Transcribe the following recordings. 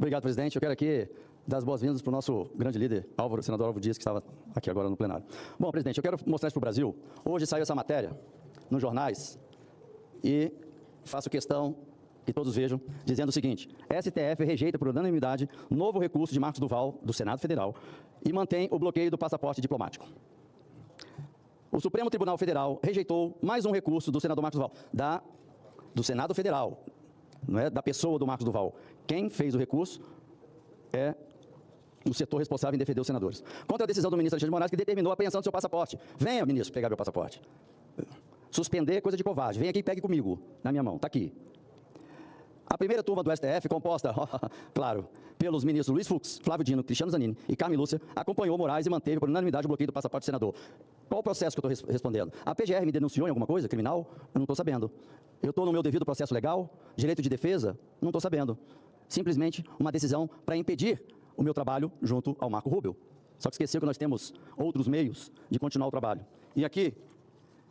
Obrigado, presidente. Eu quero aqui dar as boas-vindas para o nosso grande líder, senador Álvaro Dias, que estava aqui agora no plenário. Bom, presidente, eu quero mostrar isso para o Brasil. Hoje saiu essa matéria nos jornais e faço questão que todos vejam, dizendo o seguinte: STF rejeita por unanimidade novo recurso de Marcos Duval, do Senado Federal, e mantém o bloqueio do passaporte diplomático. O Supremo Tribunal Federal rejeitou mais um recurso do senador Marcos Duval, do Senado Federal, não é da pessoa do Marcos Duval. Quem fez o recurso é o setor responsável em defender os senadores. Contra a decisão do ministro Alexandre de Moraes, que determinou a apreensão do seu passaporte. Venha, ministro, pegar meu passaporte. Suspender é coisa de covarde. Vem aqui e pegue comigo, na minha mão. Está aqui. A primeira turma do STF, composta, claro, pelos ministros Luiz Fux, Flávio Dino, Cristiano Zanin e Carmen Lúcia, acompanhou Moraes e manteve por unanimidade o bloqueio do passaporte do senador. Qual o processo que eu estou respondendo? A PGR me denunciou em alguma coisa criminal? Eu não estou sabendo. Eu estou no meu devido processo legal? Direito de defesa? Não estou sabendo. Simplesmente uma decisão para impedir o meu trabalho junto ao Marco Rubio. Só que esqueceu que nós temos outros meios de continuar o trabalho. E aqui,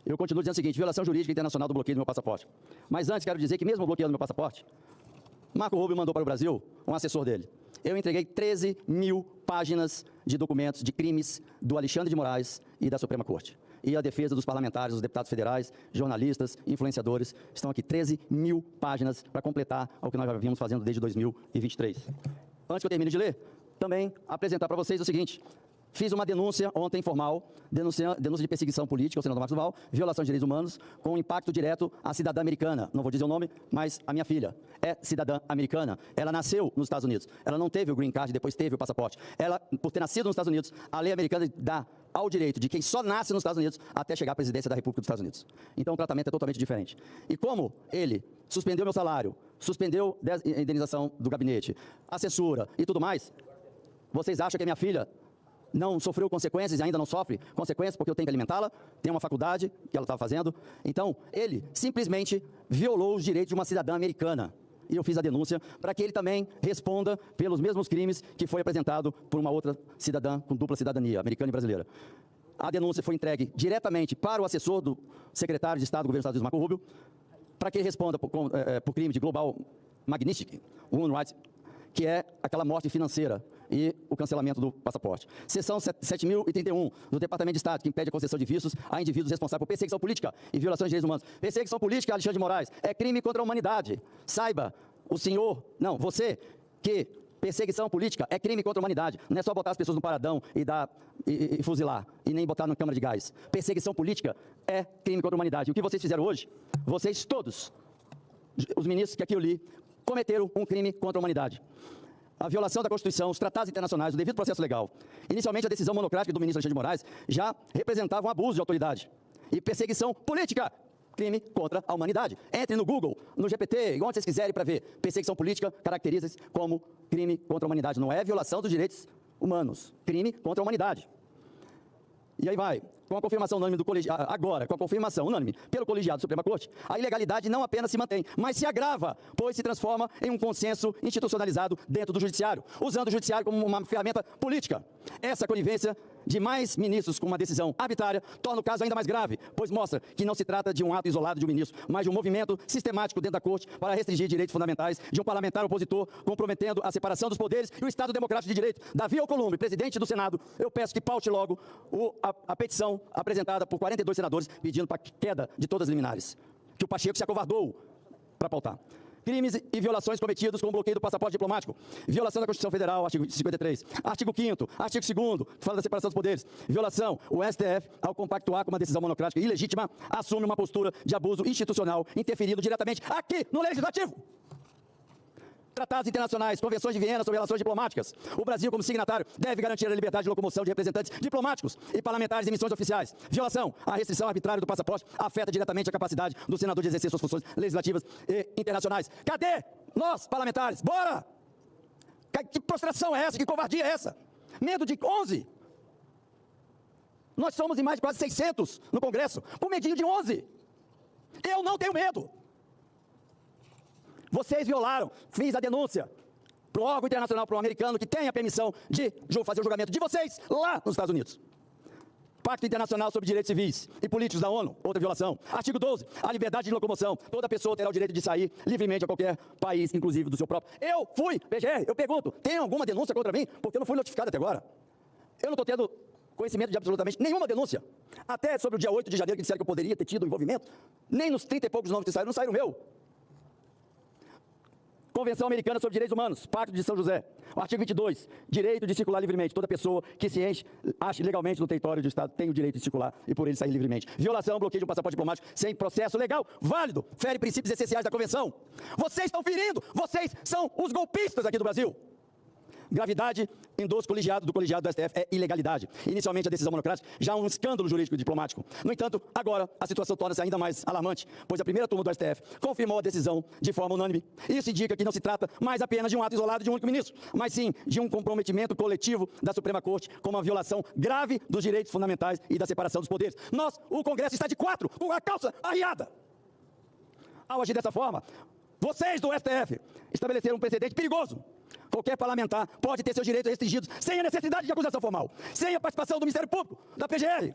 eu continuo dizendo o seguinte: violação jurídica internacional do bloqueio do meu passaporte. Mas antes, quero dizer que mesmo bloqueando meu passaporte, Marco Rubio mandou para o Brasil um assessor dele. Eu entreguei 13 mil páginas de documentos de crimes do Alexandre de Moraes e da Suprema Corte. E a defesa dos parlamentares, dos deputados federais, jornalistas, influenciadores. Estão aqui 13 mil páginas para completar o que nós já vimos fazendo desde 2023. Antes que eu termine de ler, também apresentar para vocês o seguinte: fiz uma denúncia ontem formal, denúncia de perseguição política ao senador Marcos Duval, violação de direitos humanos, com impacto direto à cidadã americana. Não vou dizer o nome, mas a minha filha é cidadã americana. Ela nasceu nos Estados Unidos. Ela não teve o green card, depois teve o passaporte. Ela, por ter nascido nos Estados Unidos, a lei americana dá ao direito de quem só nasce nos Estados Unidos até chegar à presidência da República dos Estados Unidos. Então o tratamento é totalmente diferente. E como ele suspendeu meu salário, suspendeu a indenização do gabinete, a censura e tudo mais, vocês acham que a minha filha não sofreu consequências e ainda não sofre consequências porque eu tenho que alimentá-la, tem uma faculdade que ela estava fazendo? Então, ele simplesmente violou os direitos de uma cidadã americana. E eu fiz a denúncia para que ele também responda pelos mesmos crimes que foi apresentado por uma outra cidadã com dupla cidadania, americana e brasileira. A denúncia foi entregue diretamente para o assessor do secretário de Estado do governo dos Estados Unidos, Marco Rubio, para que ele responda por crime de Global Magnitsky Human Rights, que é aquela morte financeira e o cancelamento do passaporte. Seção 7.031 do Departamento de Estado, que impede a concessão de vistos a indivíduos responsáveis por perseguição política e violações de direitos humanos. Perseguição política, Alexandre de Moraes, é crime contra a humanidade. Saiba, você, que perseguição política é crime contra a humanidade. Não é só botar as pessoas no paradão e fuzilar, e nem botar na câmara de gás. Perseguição política é crime contra a humanidade. O que vocês fizeram hoje, vocês todos, os ministros que aqui eu li, cometeram um crime contra a humanidade. A violação da Constituição, os tratados internacionais, o devido processo legal. Inicialmente, a decisão monocrática do ministro Alexandre de Moraes já representava um abuso de autoridade. E perseguição política, crime contra a humanidade. Entre no Google, no GPT, onde vocês quiserem para ver. Perseguição política caracteriza-se como crime contra a humanidade. Não é violação dos direitos humanos, crime contra a humanidade. E aí vai, com a confirmação unânime do colegiado, agora, com a confirmação unânime pelo colegiado da Suprema Corte, a ilegalidade não apenas se mantém, mas se agrava, pois se transforma em um consenso institucionalizado dentro do judiciário, usando o judiciário como uma ferramenta política. Essa conivência de mais ministros com uma decisão arbitrária torna o caso ainda mais grave, pois mostra que não se trata de um ato isolado de um ministro, mas de um movimento sistemático dentro da Corte para restringir direitos fundamentais de um parlamentar opositor, comprometendo a separação dos poderes e o Estado democrático de direito. Davi Alcolumbre, presidente do Senado, eu peço que paute logo a petição apresentada por 42 senadores pedindo para a queda de todas as liminares, que o Pacheco se acovardou para pautar. Crimes e violações cometidos com o bloqueio do passaporte diplomático. Violação da Constituição Federal, artigo 53. Artigo 5º, artigo 2º, que fala da separação dos poderes. Violação, o STF, ao compactuar com uma decisão monocrática e ilegítima, assume uma postura de abuso institucional, interferindo diretamente aqui no Legislativo. Tratados internacionais, convenções de Viena sobre relações diplomáticas. O Brasil, como signatário, deve garantir a liberdade de locomoção de representantes diplomáticos e parlamentares em missões oficiais. Violação, a restrição arbitrária do passaporte afeta diretamente a capacidade do senador de exercer suas funções legislativas e internacionais. Cadê nós, parlamentares? Bora! Que prostração é essa? Que covardia é essa? Medo de 11? Nós somos em mais de quase 600 no Congresso, com medinho de 11. Eu não tenho medo. Vocês violaram, fiz a denúncia para o órgão internacional, para o americano que tem a permissão de fazer o julgamento de vocês lá nos Estados Unidos. Pacto Internacional sobre Direitos Civis e Políticos da ONU, outra violação. Artigo 12, a liberdade de locomoção. Toda pessoa terá o direito de sair livremente a qualquer país, inclusive do seu próprio. Eu fui, PGR, eu pergunto, tem alguma denúncia contra mim? Porque eu não fui notificado até agora. Eu não estou tendo conhecimento de absolutamente nenhuma denúncia. Até sobre o dia 8 de janeiro, que disseram que eu poderia ter tido envolvimento. Nem nos 30 e poucos nomes que saíram, não saíram o meu. Convenção Americana sobre Direitos Humanos, Pacto de São José. O artigo 22, direito de circular livremente. Toda pessoa que se ache legalmente no território do Estado tem o direito de circular e por ele sair livremente. Violação, bloqueio de um passaporte diplomático sem processo legal, válido, fere princípios essenciais da Convenção. Vocês estão ferindo, vocês são os golpistas aqui do Brasil. Gravidade, endosso colegiado do colegiado do STF é ilegalidade. Inicialmente, a decisão monocrática já é um escândalo jurídico e diplomático. No entanto, agora, a situação torna-se ainda mais alarmante, pois a primeira turma do STF confirmou a decisão de forma unânime. Isso indica que não se trata mais apenas de um ato isolado de um único ministro, mas sim de um comprometimento coletivo da Suprema Corte com uma violação grave dos direitos fundamentais e da separação dos poderes. O Congresso está de quatro, com a calça arriada. Ao agir dessa forma, vocês do STF estabeleceram um precedente perigoso. Qualquer parlamentar pode ter seus direitos restringidos sem a necessidade de acusação formal, sem a participação do Ministério Público, da PGR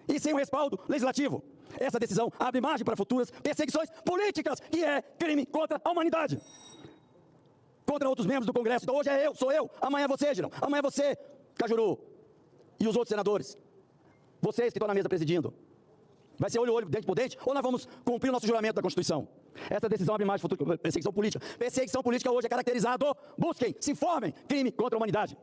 e sem o respaldo legislativo. Essa decisão abre margem para futuras perseguições políticas, que é crime contra a humanidade. Contra outros membros do Congresso. Então hoje é eu, sou eu, amanhã é você, Girão, amanhã é você, Cajuru, e os outros senadores. Vocês que estão na mesa presidindo. Vai ser olho a olho, dente por dente, ou nós vamos cumprir o nosso juramento da Constituição? Essa decisão abre mais futura perseguição política. Perseguição política hoje é caracterizado, busquem, se informem, crime contra a humanidade.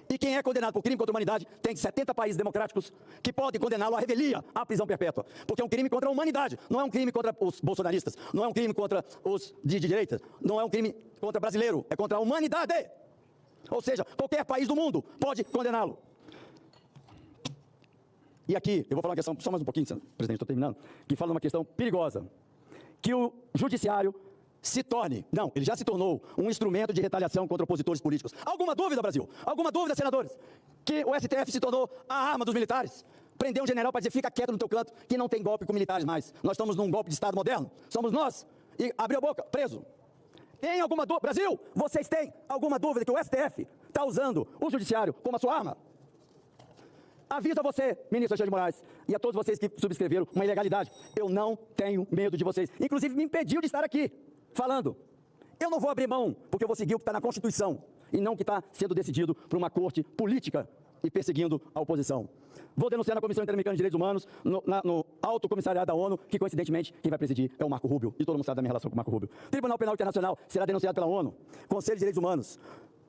E quem é condenado por crime contra a humanidade tem 70 países democráticos que podem condená-lo à revelia, à prisão perpétua. Porque é um crime contra a humanidade, não é um crime contra os bolsonaristas, não é um crime contra os de direita, não é um crime contra brasileiro, é contra a humanidade. Ou seja, qualquer país do mundo pode condená-lo. E aqui, eu vou falar uma questão, só mais um pouquinho, presidente, estou terminando, que fala uma questão perigosa. Que o judiciário se torne, não, ele já se tornou um instrumento de retaliação contra opositores políticos. Alguma dúvida, Brasil? Alguma dúvida, senadores? Que o STF se tornou a arma dos militares? Prender um general para dizer, fica quieto no teu canto, que não tem golpe com militares mais. Nós estamos num golpe de Estado moderno. Somos nós. E abriu a boca, preso. Tem alguma dúvida? Brasil, vocês têm alguma dúvida que o STF está usando o judiciário como a sua arma? Aviso a você, ministro Alexandre de Moraes, e a todos vocês que subscreveram uma ilegalidade. Eu não tenho medo de vocês. Inclusive, me impediu de estar aqui, falando. Eu não vou abrir mão, porque eu vou seguir o que está na Constituição, e não o que está sendo decidido por uma corte política e perseguindo a oposição. Vou denunciar na Comissão Interamericana de Direitos Humanos, no Alto Comissariado da ONU, que, coincidentemente, quem vai presidir é o Marco Rubio, e todo mundo sabe da minha relação com o Marco Rubio. Tribunal Penal Internacional será denunciado pela ONU. Conselho de Direitos Humanos.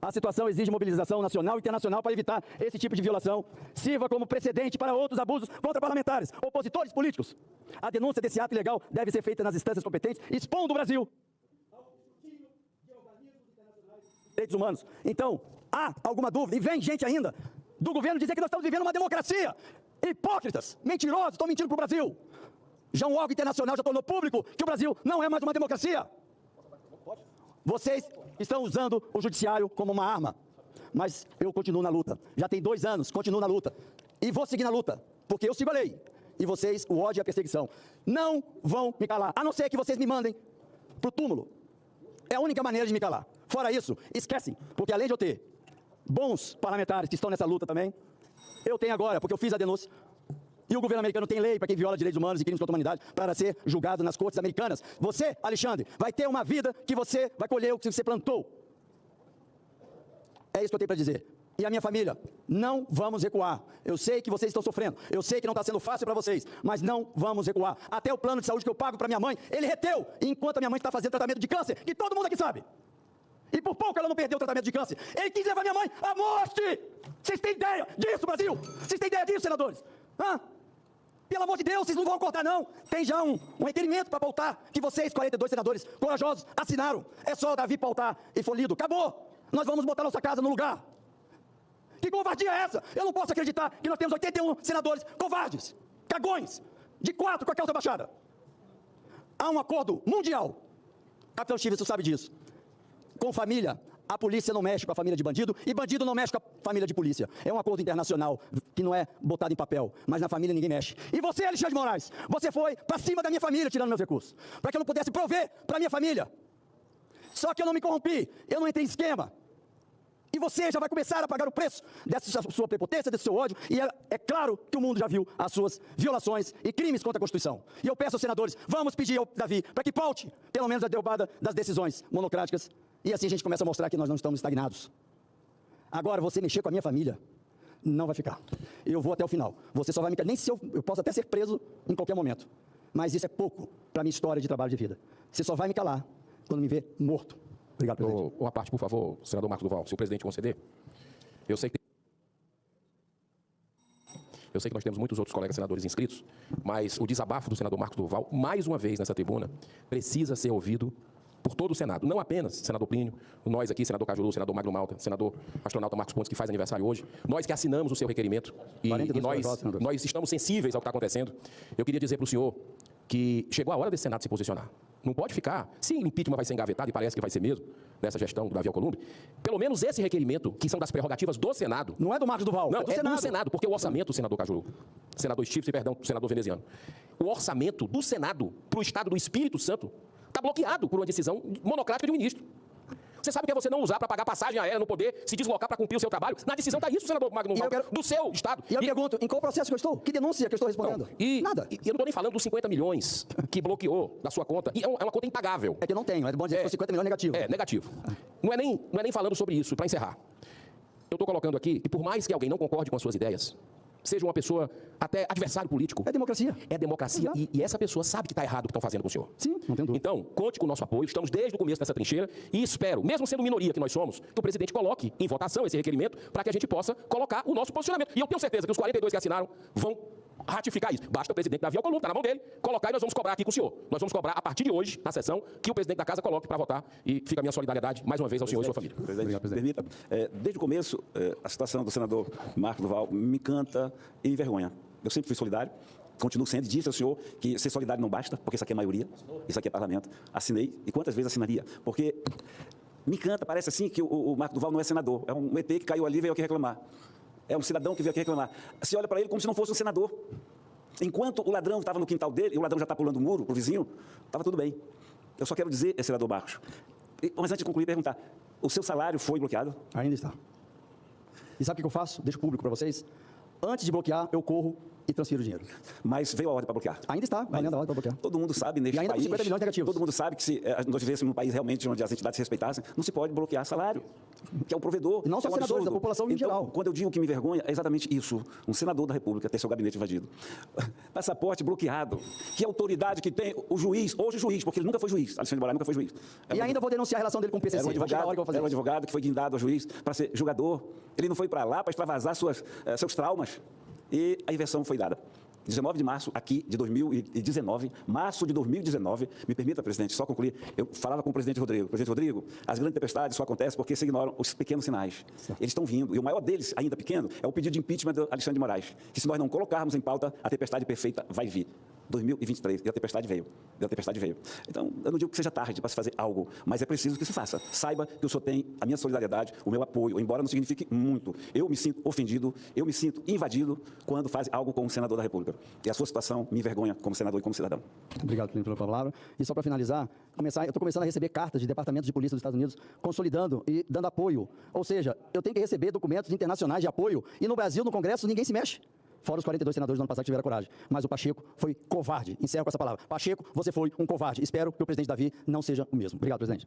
A situação exige mobilização nacional e internacional para evitar esse tipo de violação. Sirva como precedente para outros abusos contra parlamentares, opositores políticos. A denúncia desse ato ilegal deve ser feita nas instâncias competentes, expondo o Brasil ao escrutínio de organismos internacionais de direitos humanos. Então, há alguma dúvida? E vem gente ainda do governo dizer que nós estamos vivendo uma democracia. Hipócritas, mentirosos, estão mentindo para o Brasil. Já um órgão internacional já tornou público que o Brasil não é mais uma democracia. Vocês estão usando o judiciário como uma arma, mas eu continuo na luta. Já tem 2 anos, continuo na luta. E vou seguir na luta, porque eu sigo a lei. E vocês, o ódio e a perseguição, não vão me calar, a não ser que vocês me mandem para o túmulo. É a única maneira de me calar. Fora isso, esquecem, porque além de eu ter bons parlamentares que estão nessa luta também, eu tenho agora, porque eu fiz a denúncia, e o governo americano tem lei para quem viola direitos humanos e crimes contra a humanidade para ser julgado nas cortes americanas. Você, Alexandre, vai ter uma vida que você vai colher o que você plantou. É isso que eu tenho para dizer. E a minha família, não vamos recuar. Eu sei que vocês estão sofrendo, eu sei que não está sendo fácil para vocês, mas não vamos recuar. Até o plano de saúde que eu pago para minha mãe, ele reteu, enquanto a minha mãe está fazendo tratamento de câncer, que todo mundo aqui sabe. E por pouco ela não perdeu o tratamento de câncer. Ele quis levar minha mãe à morte. Vocês têm ideia disso, Brasil? Vocês têm ideia disso, senadores? Hã? Pelo amor de Deus, vocês não vão acordar, não. Tem já um requerimento para pautar, que vocês, 42 senadores corajosos, assinaram. É só o Davi pautar e for lido. Acabou. Nós vamos botar nossa casa no lugar. Que covardia é essa? Eu não posso acreditar que nós temos 81 senadores covardes, cagões, de 4 com a calça baixada. Há um acordo mundial. Capitão Chives, você sabe disso. Com família, a polícia não mexe com a família de bandido e bandido não mexe com a família de polícia. É um acordo internacional que não é botado em papel, mas na família ninguém mexe. E você, Alexandre de Moraes, você foi para cima da minha família tirando meus recursos, para que eu não pudesse prover para minha família. Só que eu não me corrompi, eu não entrei em esquema. E você já vai começar a pagar o preço dessa sua prepotência, desse seu ódio. E é claro que o mundo já viu as suas violações e crimes contra a Constituição. E eu peço aos senadores, vamos pedir ao Davi para que paute, pelo menos, a derrubada das decisões monocráticas. E assim a gente começa a mostrar que nós não estamos estagnados. Agora, você mexer com a minha família, não vai ficar. Eu vou até o final. Você só vai me... Nem se eu posso até ser preso em qualquer momento. Mas isso é pouco para a minha história de trabalho de vida. Você só vai me calar quando me ver morto. Obrigado, presidente. Uma parte, por favor, senador Marcos Duval, se o presidente conceder. Eu sei que nós temos muitos outros colegas senadores inscritos, mas o desabafo do senador Marcos Duval, mais uma vez nessa tribuna, precisa ser ouvido por todo o Senado. Não apenas senador Plínio, nós aqui, senador Cajuru, senador Magno Malta, senador astronauta Marcos Pontes, que faz aniversário hoje, nós que assinamos o seu requerimento e nós estamos sensíveis ao que está acontecendo. Eu queria dizer para o senhor que chegou a hora desse Senado se posicionar. Não pode ficar, se o impeachment vai ser engavetado, e parece que vai ser mesmo, nessa gestão do Davi Alcolumbre, pelo menos esse requerimento, que são das prerrogativas do Senado... Não é do Marcos Duval, não, é do Senado. Do Senado, porque o orçamento, senador Cajuru, senador Stifler, perdão, senador veneziano, o orçamento do Senado para o Estado do Espírito Santo está bloqueado por uma decisão monocrática de um ministro. Você sabe o que é você não usar para pagar passagem aérea, não poder se deslocar para cumprir o seu trabalho? Na decisão está isso, senador Magno Malta, do seu Estado. E eu pergunto, em qual processo que eu estou? Que denúncia que eu estou respondendo? Nada. E eu não estou nem falando dos 50 milhões que bloqueou da sua conta. E é uma conta impagável. É que eu não tenho, é bom dizer que foi 50 milhões negativo. É, negativo. Não é nem falando sobre isso, para encerrar. Eu estou colocando aqui que por mais que alguém não concorde com as suas ideias, seja uma pessoa até adversário político. É democracia. É democracia. E essa pessoa sabe que está errado o que estão fazendo com o senhor. Sim, não tem dúvida. Então, conte com o nosso apoio. Estamos desde o começo dessa trincheira e espero, mesmo sendo minoria que nós somos, que o presidente coloque em votação esse requerimento para que a gente possa colocar o nosso posicionamento. E eu tenho certeza que os 42 que assinaram vão ratificar isso. Basta o presidente Davi Alcolumbre, está na mão dele, colocar e nós vamos cobrar aqui com o senhor. Nós vamos cobrar a partir de hoje, na sessão, que o presidente da casa coloque para votar e fica a minha solidariedade mais uma vez ao senhor e sua família. Presidente, permita, desde o começo, a situação do senador Marcos Duval me encanta e envergonha. Eu sempre fui solidário, continuo sendo, disse ao senhor que ser solidário não basta, porque isso aqui é maioria, isso aqui é parlamento. Assinei, e quantas vezes assinaria? Porque me encanta, parece assim que o Marcos Duval não é senador, é um ET que caiu ali e veio aqui reclamar. É um cidadão que veio aqui reclamar. Se olha para ele como se não fosse um senador. Enquanto o ladrão estava no quintal dele, e o ladrão já está pulando o muro para o vizinho, estava tudo bem. Eu só quero dizer, senador Marcos, mas antes de concluir, perguntar, o seu salário foi bloqueado? Ainda está. E sabe o que eu faço? Deixo público para vocês. Antes de bloquear, eu corro e transfiro o dinheiro. Mas veio a ordem para bloquear. Ainda está, valendo a ordem para bloquear. Todo mundo sabe neste e ainda país... com 50 milhões negativos. Todo mundo sabe que se nós vivêssemos num país realmente onde as entidades se respeitassem, não se pode bloquear salário, que é o provedor. E não só senadores, absurdo. a população em geral. Quando eu digo que me envergonha, é exatamente isso. Um senador da República ter seu gabinete invadido. Passaporte bloqueado. Que autoridade que tem o juiz, hoje juiz, porque ele nunca foi juiz. Alexandre de Moraes nunca foi juiz. E ainda vou denunciar a relação dele com o PCC. Era um advogado que foi guindado ao juiz para ser julgador. Ele não foi para lá para extravasar seus traumas. E a inversão foi dada. 19 de março, aqui, de 2019, março de 2019, me permita, presidente, só concluir, eu falava com o presidente Rodrigo. Presidente Rodrigo, as grandes tempestades só acontecem porque se ignoram os pequenos sinais. Eles estão vindo, e o maior deles, ainda pequeno, é o pedido de impeachment do Alexandre de Moraes, que se nós não colocarmos em pauta, a tempestade perfeita vai vir. 2023, e a tempestade veio. Então, eu não digo que seja tarde para se fazer algo, mas é preciso que se faça. Saiba que o senhor tem a minha solidariedade, o meu apoio, embora não signifique muito. Eu me sinto ofendido, eu me sinto invadido quando faz algo com o senador da República. E a sua situação me envergonha como senador e como cidadão. Obrigado pela palavra. E só para finalizar, eu estou começando a receber cartas de departamentos de polícia dos Estados Unidos consolidando e dando apoio. Ou seja, eu tenho que receber documentos internacionais de apoio e no Brasil, no Congresso, ninguém se mexe. Fora os 42 senadores do ano passado que tiveram coragem. Mas o Pacheco foi covarde. Encerro com essa palavra. Pacheco, você foi um covarde. Espero que o presidente Davi não seja o mesmo. Obrigado, presidente.